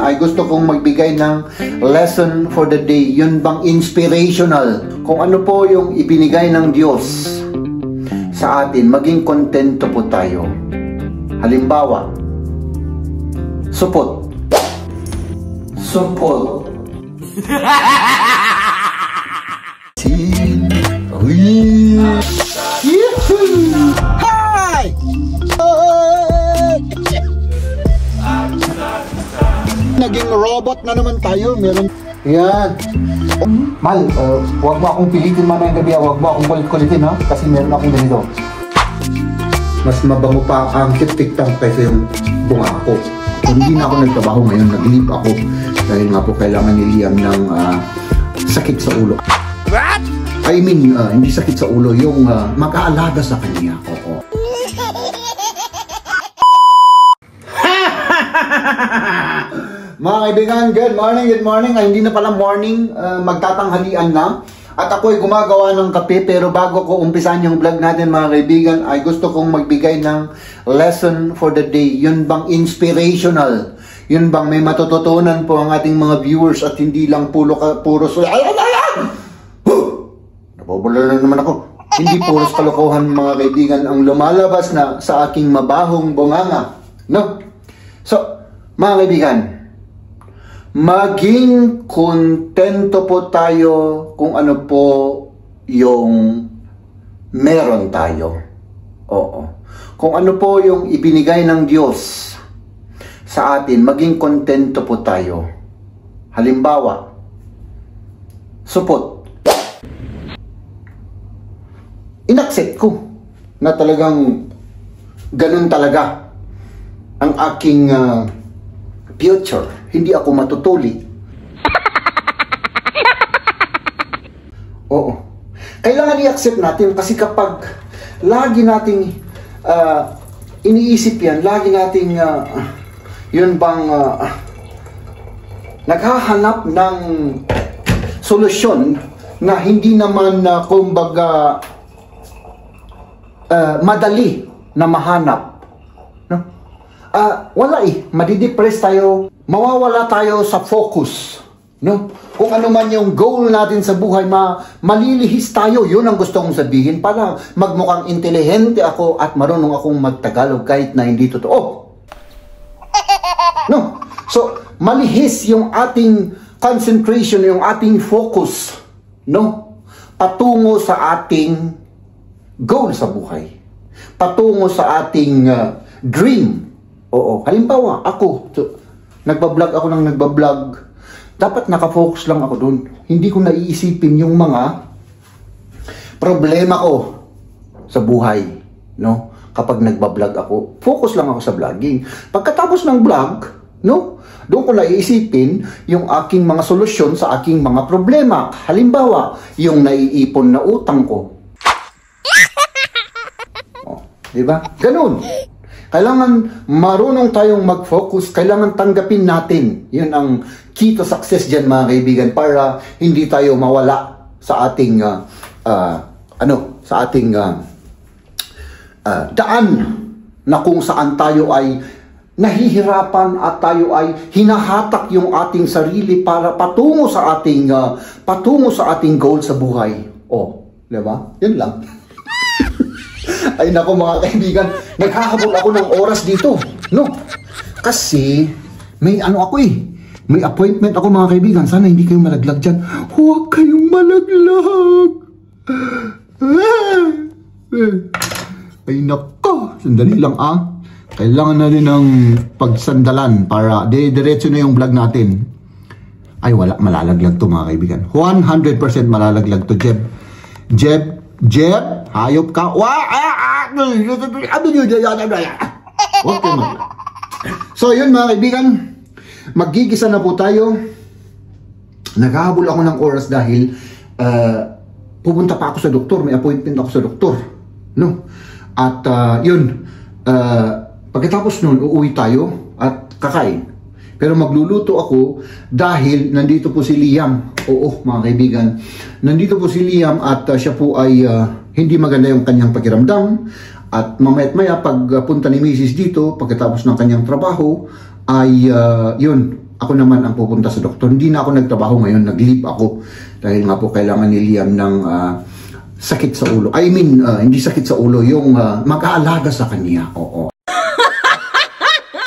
ay gusto kong magbigay ng lesson for the day. Yun bang inspirational? Kung ano po yung ibinigay ng Diyos sa atin, maging kontento po tayo. Halimbawa, supot. Supot. Hi! Naging robot na naman tayo. Meron. Yan. Mal, huwag mo akong pilitin mamayang gabi. Huwag mo akong kulit-kulitin, ha? Kasi meron akong ganito. Mas mabango pa ang tik-tik-tang kaysa yung bunga ko. Kung hindi na ako nagtrabaho ngayon, nag-leave ako. Dahil nga po kailangan ni Liam ng sakit sa ulo. What? I mean, hindi sakit sa ulo, yung mag-aalaga sa kanya. Oo. Mga kaibigan, good morning, good morning. Ay, hindi na pala morning, magtatanghalian na. At ako ay gumagawa ng kape, pero bago ko umpisan yung vlog natin mga kaibigan, ay gusto kong magbigay ng lesson for the day. Yun bang inspirational? Yun bang may matututunan po ang ating mga viewers at hindi lang puro nabobola na naman ako. Hindi puros kalokohan mga kaibigan ang lumalabas na sa aking mabahong bunganga. No? So, mga kaibigan, maging kontento po tayo kung ano po yung meron tayo. Oo. Kung ano po yung ibinigay ng Diyos sa atin, maging kontento po tayo. Halimbawa, supot. Inaccept ko na talagang ganun talaga ang aking future. Hindi ako matutuli. Oo. Kailangan i-accept natin kasi kapag lagi nating iniisip yan, lagi nating yun bang naghahanap ng solusyon na hindi naman kumbaga madali na mahanap. No? Wala madidepress tayo, mawawala tayo sa focus. No? Kung ano man yung goal natin sa buhay, malilihis tayo. Yun ang gusto kong sabihin para magmukhang intelihente ako at marunong akong magtagalog kahit na hindi totoo. No? So, malihis yung ating concentration, yung ating focus, no? Patungo sa ating goal sa buhay. Patungo sa ating dream. Oo. Halimbawa, ako, nagbablog ako ng nagbablog. Dapat nakafocus lang ako dun. Hindi ko naiisipin yung mga problema ko sa buhay. No? Kapag nagbablog ako, focus lang ako sa vlogging. Pagkatapos ng vlog, no? Doon ko naiisipin yung aking mga solusyon sa aking mga problema. Halimbawa, yung naiipon na utang ko. Diba? Ganun. Kailangan marunong tayong mag-focus. Kailangan tanggapin natin. Yun ang key to success dyan mga kaibigan para hindi tayo mawala sa ating sa ating daan na kung saan tayo ay nahihirapan at tayo ay hinahatak yung ating sarili para patungo sa ating goal sa buhay. Oh, diba? Yun lang. Ay nako mga kaibigan, naghahabol ako ng oras dito, no? Kasi may may appointment ako mga kaibigan. Sana hindi kayong malaglag dyan. Huwag kayong malaglag. Ay nako, sandali lang Kailangan na rin ng pagsandalan para diretso na yung vlog natin. Ay wala, malalaglag to mga kaibigan. 100% malalaglag to, Jeb, hayop ka. Okay, so yun mga kaibigan, magigisa na po tayo. Naghahabol ako ng oras dahil pupunta pa ako sa doktor. May appointment ako sa doktor, no? At yun, pagkatapos nun uuwi tayo at kakain. Pero magluluto ako dahil nandito po si Liam. Oo, mga kaibigan. Nandito po si Liam at siya po ay hindi maganda yung kanyang pakiramdam. At mamaya't maya pagpunta ni Mrs. dito, pagkatapos ng kanyang trabaho, ay yun, ako naman ang pupunta sa doktor. Hindi na ako nagtrabaho ngayon, nag-leave ako. Dahil nga po kailangan ni Liam ng sakit sa ulo. I mean, hindi sakit sa ulo, yung mag-aalaga sa kanya. Oo.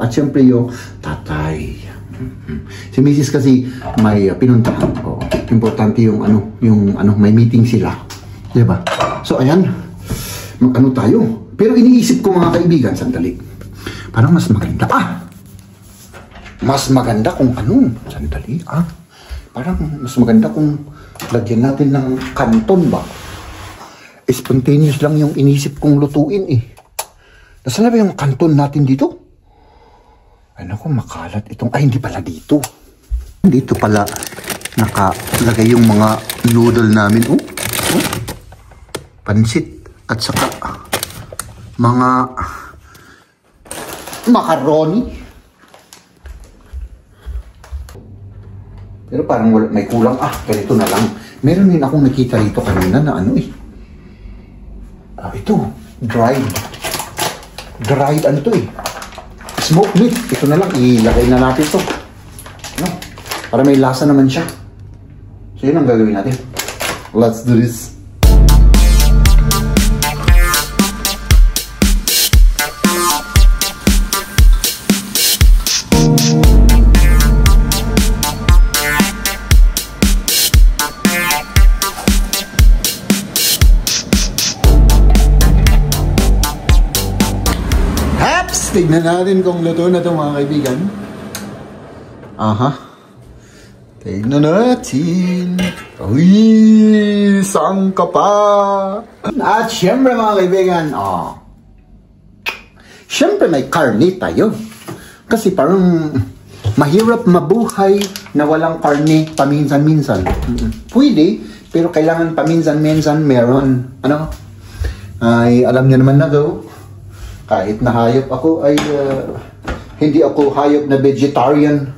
At syempre yung tatay. Si Mrs. kasi may pinuntahan. Oo. Importante yung may meeting sila. Diba? So ayan, mag-ano tayo. Pero iniisip ko mga kaibigan, sandali. Parang mas maganda. Mas maganda kung sandali. Parang mas maganda kung lagyan natin ng kanton ba? Spontaneous lang yung inisip kong lutuin eh. Nasaan na ba yung kanton natin dito? Ay naku, makalat itong... Ay, hindi pala dito. Dito pala nakalagay yung mga noodle namin. Pansit at saka mga macaroni. Pero parang may kulang. Ganito na lang. Meron din akong nakita rito kanina na ito. Dried. Ano to eh? Smoked meat. Ito na lang. Ilagay na natin to. Para may lasa naman siya. So yun ang gagawin natin. Let's do this. Tignan natin kung luto na ito mga kaibigan. Tignan natin. Uy, saan ka pa? At syempre mga kaibigan, syempre may karne tayo. Kasi parang mahirap mabuhay na walang karne paminsan-minsan. Pwede, pero kailangan paminsan-minsan meron. Ay, alam niyo naman na daw. Kahit na hayop ako ay hindi ako hayop na vegetarian.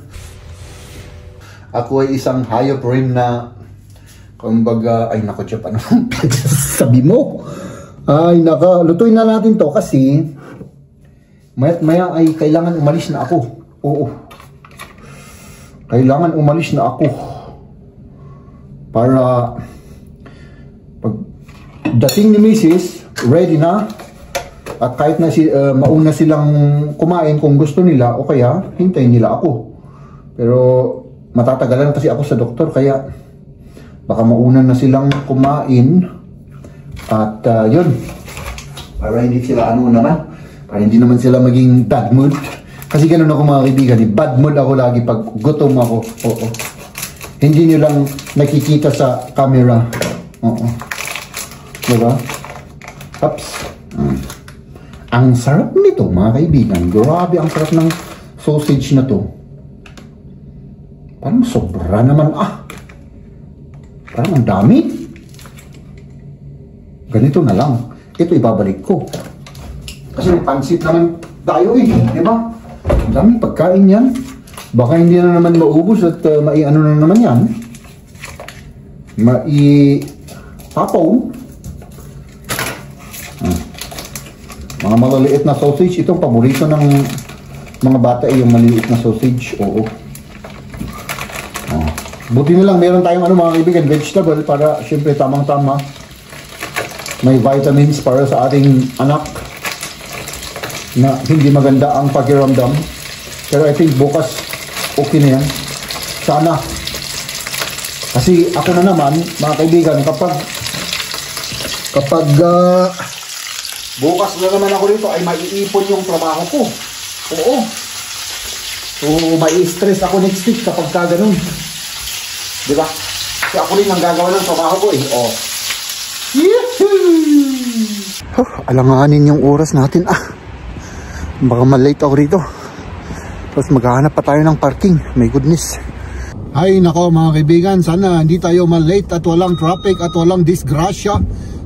Ako ay isang hayop rin na kumbaga, ay naku Chip, ano sabi mo? Ay naka, lutuin na natin to kasi maya ay kailangan umalis na ako. Oo. Kailangan umalis na ako para pag dating ni Mrs. ready na. At kahit na mauna silang kumain kung gusto nila o kaya hintayin nila ako. Pero matatagalan kasi ako sa doktor kaya baka mauna na silang kumain. At yun, para hindi sila para hindi naman sila maging bad mood. Kasi ganun ako mga kaibigan, bad mood ako lagi pag gutom ako. Oo. Hindi nyo lang nakikita sa camera. Oo. Diba? Oops. Ang sarap nito mga kaibigan. Grabe ang sarap ng sausage na to. Parang sobra naman. Parang ang dami. Ganito na lang. Ito ibabalik ko. Kasi may pansit naman tayo diba? Ang daming pagkain yan. Baka hindi na naman maubos at maiano na naman yan. Maipapaw. Mga maliliit na sausage. Itong paborito ng mga bata ay yung maliliit na sausage. Oo. Buti na lang meron tayong mga kaibigan, vegetable para syempre tamang-tama. May vitamins para sa ating anak na hindi maganda ang pakiramdam. Pero I think bukas okay na yan. Sana. Kasi ako na naman, mga kaibigan, kapag bukas na naman ako dito ay maiipon yung trabaho ko. Oo. So, mai-stress ako next week kapag ganun. Diba? Kasi ako rin ang gagawa ng trabaho ko alanganin yung oras natin. Baka malate ako rito. Tapos maghahanap pa tayo ng parking. My goodness. Ay nako mga kaibigan, sana hindi tayo malate at walang traffic at walang disgrasya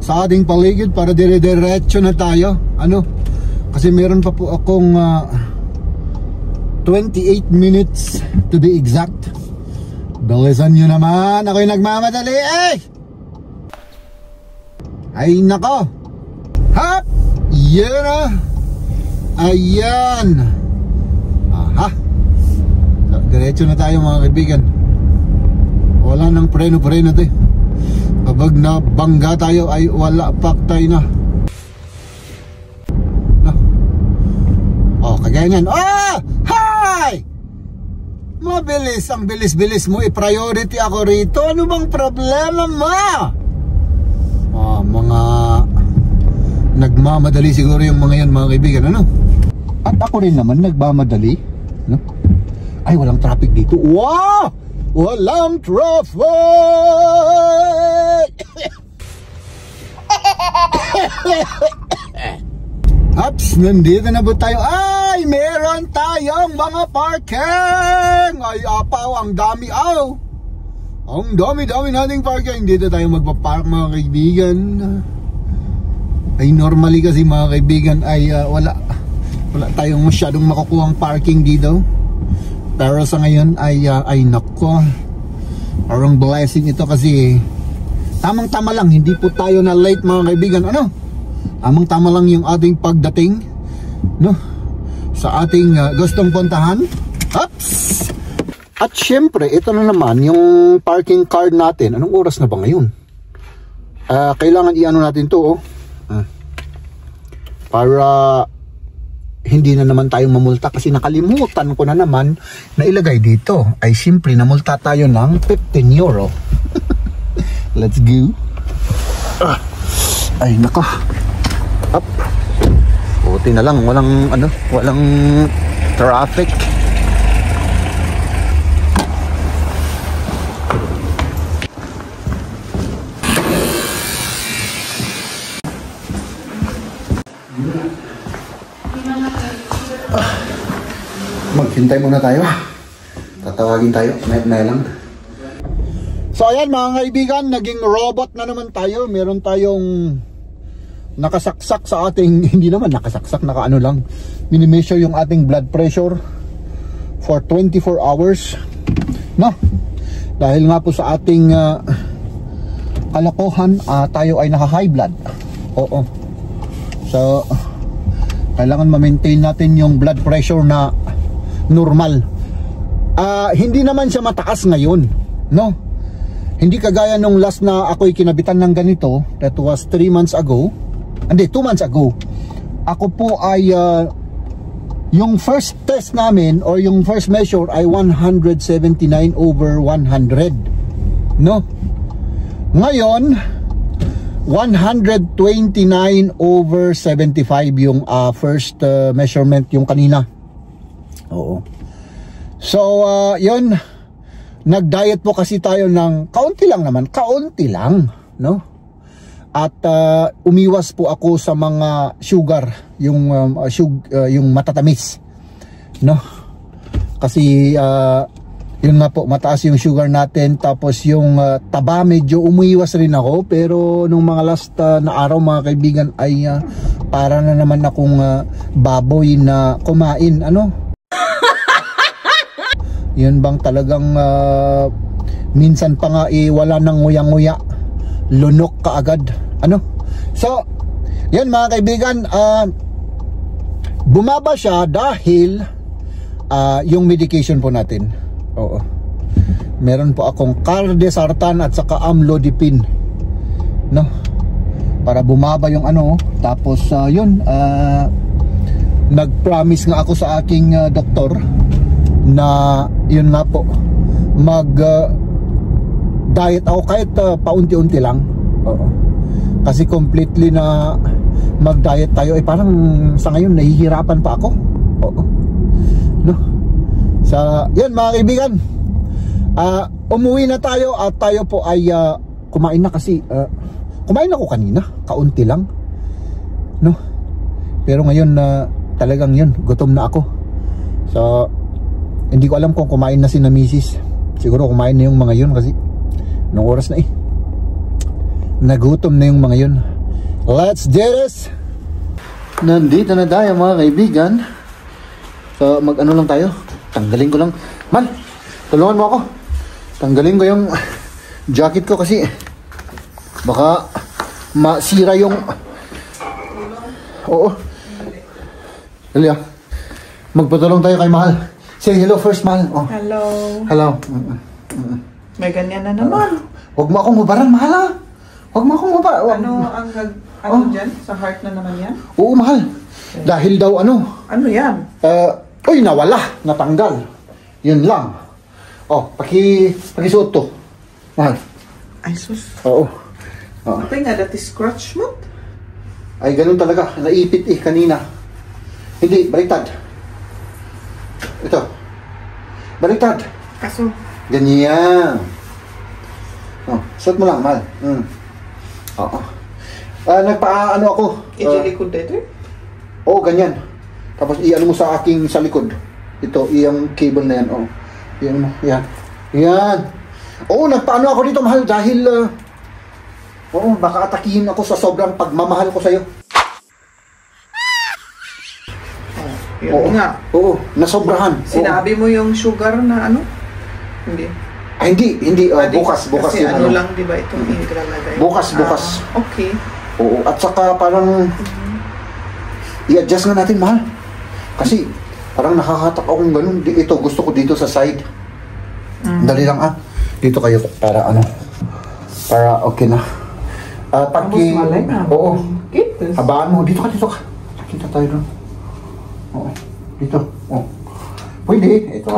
sa ating paligid para dire-diretso na tayo. Kasi meron pa po akong 28 minutes to be exact. Bilisan nyo naman, ako'y nagmamadali Ay nako. Hop! Yan Ayan. Diretso na tayo mga kaibigan. Wala nang preno-preno to. Kapag nabangga tayo ay wala paktay na. No? Oh, kagaya yan. Ah! Hi! Mabilis, ang bilis-bilis mo. I-priority ako rito. Ano bang problema mo? Oh, mga nagmamadali siguro yung mga yan mga kaibigan. Ano? At ako rin naman nagmamadali. No? Ay, walang traffic dito. Wow! Walang traffic! Ups, nandito na ba tayo? Ay, meron tayong mga parking! Ay, apaw, ang dami, aw! Ang dami-dami nating parking. Dito tayo magpapark mga kaibigan. Ay, normally kasi mga kaibigan ay wala tayong masyadong makukuhang parking dito. Pero sa ngayon ay nako, parang blessing ito kasi tamang-tama lang, hindi po tayo na late mga kaibigan. Ano? Tamang-tama lang yung ating pagdating, no? Sa ating gustong puntahan. Ups! At syempre, ito na naman yung parking card natin. Anong oras na ba ngayon? Kailangan i-ano natin to, oh. Para hindi na naman tayo mamulta kasi nakalimutan ko na naman na ilagay dito. Ay simpre namulta tayo ng 15 euro. Let's go. Ay nako. Up. Buti na lang walang traffic. Maghintay muna tayo. Tatawagin tayo. May lang. So ayan mga kaibigan, naging robot na naman tayo. Meron tayong nakasaksak sa ating, hindi naman nakasaksak, nakaano lang. Minimeasure yung ating blood pressure for 24 hours. No? Dahil nga po sa ating kalokohan, tayo ay naka-high blood. Oo. So kailangan ma-maintain natin yung blood pressure na normal. Hindi naman siya mataas ngayon, no? Hindi kagaya nung last na ako'y kinabitan ng ganito. That was 3 months ago. Hindi, 2 months ago. Ako po ay yung first test namin or yung first measure ay 179/100, no? Ngayon 129/75 yung first measurement yung kanina. Oo. So yun, nag-diet po kasi tayo ng kaunti lang naman, kaunti lang, no? At umiwas po ako sa mga sugar, yung matatamis, no? Kasi yun nga po, mataas yung sugar natin. Tapos yung taba, medyo umiwas rin ako. Pero nung mga last na araw mga kaibigan ay para na naman akong baboy na kumain, ano? Yun bang talagang minsan pa nga wala nang nguya-nguya, lunok kaagad, ano? So yan mga kaibigan, bumaba siya dahil yung medication po natin. Oo. Meron po akong cardesartan at saka amlodipine, no? Para bumaba yung ano. Tapos yun, nag-promise nga ako sa aking doktor na yun nga po, mag diet ako kahit paunti-unti lang. Oo. Kasi completely na mag-diet tayo ay parang sa ngayon nahihirapan pa ako. Oo. No? Sa yan mga kaibigan, umuwi na tayo at tayo po ay kumain na kasi kumain ako kanina, kaunti lang, no? Pero ngayon talagang yun, gutom na ako. So hindi ko alam kung kumain na si na misis. Siguro kumain na yung mga yun kasi nung oras na nagutom na yung mga yun. Let's do this. Nandito na tayo mga kaibigan. So mag-ano lang tayo. Tanggalin ko lang. Man, tulungan mo ako. Tanggalin ko yung jacket ko kasi baka masira yung... Oo. Dali magpatulong tayo kay Mahal. Say hello first, mahal. Oh. Hello. Hello. May ganyan na naman. Huwag mo akong hubaran, mahal ha. Huwag mo akong hubaran. Ano ang dyan? Sa heart na naman yan? Oo, mahal. Dahil daw ano? Ano yan? Uy, nawala. Natanggal. Yun lang. Oh, pakisuot to. Mahal. Ay, sus. Oo. Patay nga, dati scratch mo? Ay, ganun talaga. Naipit kanina. Hindi, baliktad. Ito. Baliktad. Kaso? Ganyan. Oh, suot mo lang, mahal. Oo. Nagpa-ano ako. Ijilikod dito eh? Oo, ganyan. Tapos i-ano mo sa aking sa likod. Ito, yung cable na yan. Oh. Yan mo. Yan. Yan. Oo, nagpaano ako dito, mahal, dahil oo, baka atakihin ako sa sobrang pagmamahal ko sa'yo. Yun Oo nga. Oo, nasobrahan. Sinabi mo yung sugar na ano? Hindi. Ay, hindi. Bukas kasi yung ano lang, di ba? Itong ilalagay. Bukas. Okay. Oo, at saka parang i-adjust nga natin, mahal. Kasi parang nakakatak akong ganun. Ito, gusto ko dito sa side. Dali lang dito kayo para ano. Para okay na. Pagki... Oo. Habaan mo. Dito ka. Kita tayo doon. Oo. Dito. Oo. Pwede. Ito.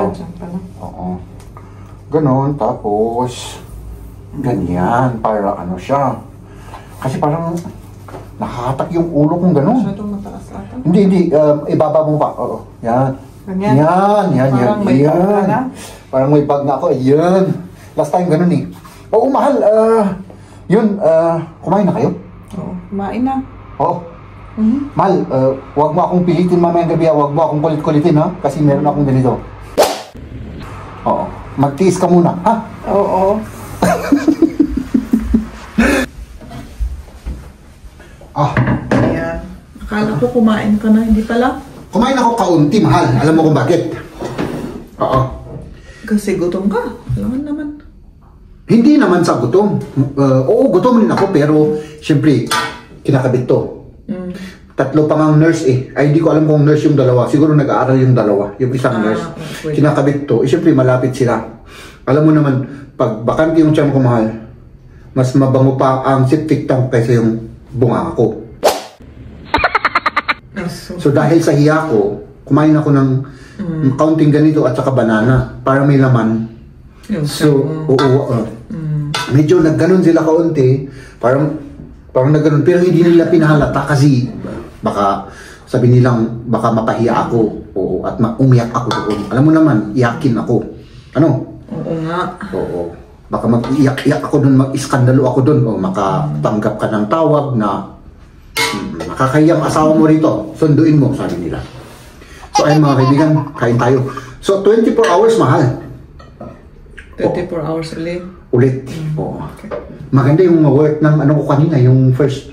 Oo. Ganon. Tapos ganyan. Para ano siya. Kasi parang nakakatak yung ulo kong ganon. Masyadong mataas ata. Hindi. Ibaba mo pa. Oo. Yan. Ganyan. Yan. Parang may bag ka na. Parang may bag na ako. Ayan. Last time ganun eh. Oo, mahal. Yun. Kumain na kayo? Oo. Kumain na. Oo. Mahal, huwag mo akong pilitin mamayang gabi. Huwag mo akong kulit-kulitin ha. Kasi meron akong ganito. Oo. Magtiis ka muna. Ha? Oo. Ayan. Akala ko kumain ka na. Hindi pala. Kumain ako kaunti, mahal. Alam mo kung bakit? Oo. Kasi gutom ka. Alam naman. Hindi naman sa gutom. Oo, gutom rin ako. Pero, syempre, kinakabit to. Tatlo pa ngang nurse eh. Ay, hindi ko alam kung nurse yung dalawa. Siguro nag-aaral yung dalawa. Yung isang nurse. Okay. Kinakabit to. Syempre, malapit sila. Alam mo naman, pag bakante yung tiyan ko, mahal, mas mabango pa ang septic tank kaysa yung bunga ko. So, dahil sa hiya ko, kumain ako ng kaunting ganito at saka banana para may laman. So, medyo nagganon sila kaunti. Parang nagganon. Pero hindi nila pinahalata kasi baka sabi nilang baka mapahiya ako. Oo, at umiyak ako doon. Alam mo naman, iyakin ako. Ano? Oo nga. Oo. Baka mag-iyak ako doon, mag-iskandalo ako doon. O makatanggap ka ng tawag na nakakayang asawa mo rito. Sunduin mo, sabi nila. So ayun mga kaibigan, kain tayo. So 24 hours, mahal. 24 hours Ulit. Oo. Maganda yung work ng ano ko kanina, yung first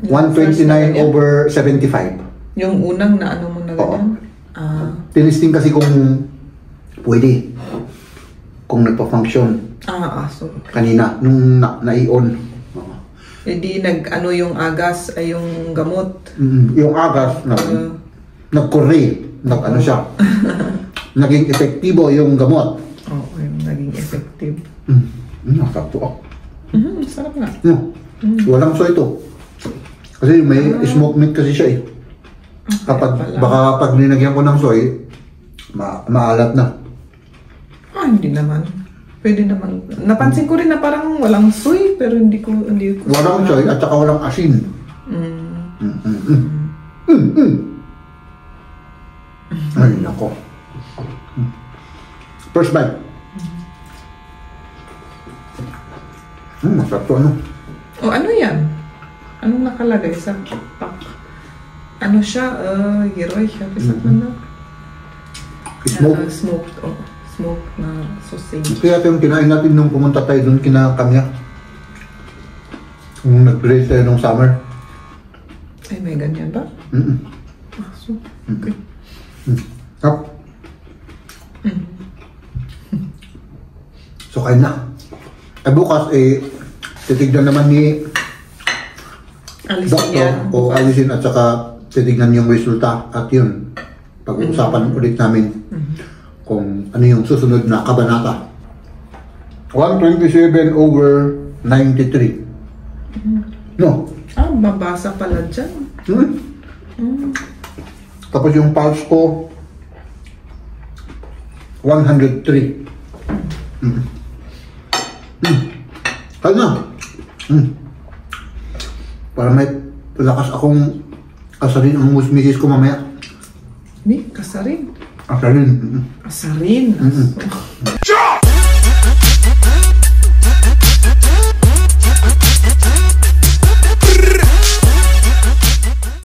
129 over 75. Yung unang na ano mo na ganyan? Tinisting kasi kung pwede. Kung nagpa-function. So Kanina, nung na-i-on. hindi nag-ano yung agas ay yung gamot. Yung agas, nag-correct. Nag-ano siya. Naging epektibo yung gamot. Oo, yung naging effective. Nasakto ako. Sarap nga. Walang soy ito. Kasi may smoke meat kasi siya eh. Baka pag linagyan ko ng soy, maalat na. Hindi naman. Pwede naman. Napansin ko rin na parang walang soy, pero hindi ko walang soy at saka walang asin. Ay, nako. First bite. Masarap to, ano? ano yan? Anong nakalagay sa pack? Ano siya? Giroy siya. Bisa man na? Smoke. Smoked. Smoke na sausage. Kaya ito yung kinain natin nung pumunta tayo doon kina Kamya. Nung nag-grace tayo nung summer. Ay, may ganyan ba? So, okay. Tap. So, kain na. Bukas, titignan naman ni Alisin yan. doktor o alisin at saka titignan yung resulta at yun. Pag-uusapan ulit namin kung ano yung susunod na kabanata. 127 over 93. No? Mabasa pala dyan. Tapos yung pulse ko, 103. Kaya na. Para may lakas akong asarin ang misis ko mamaya. Kasarin. Asarin. Asarin.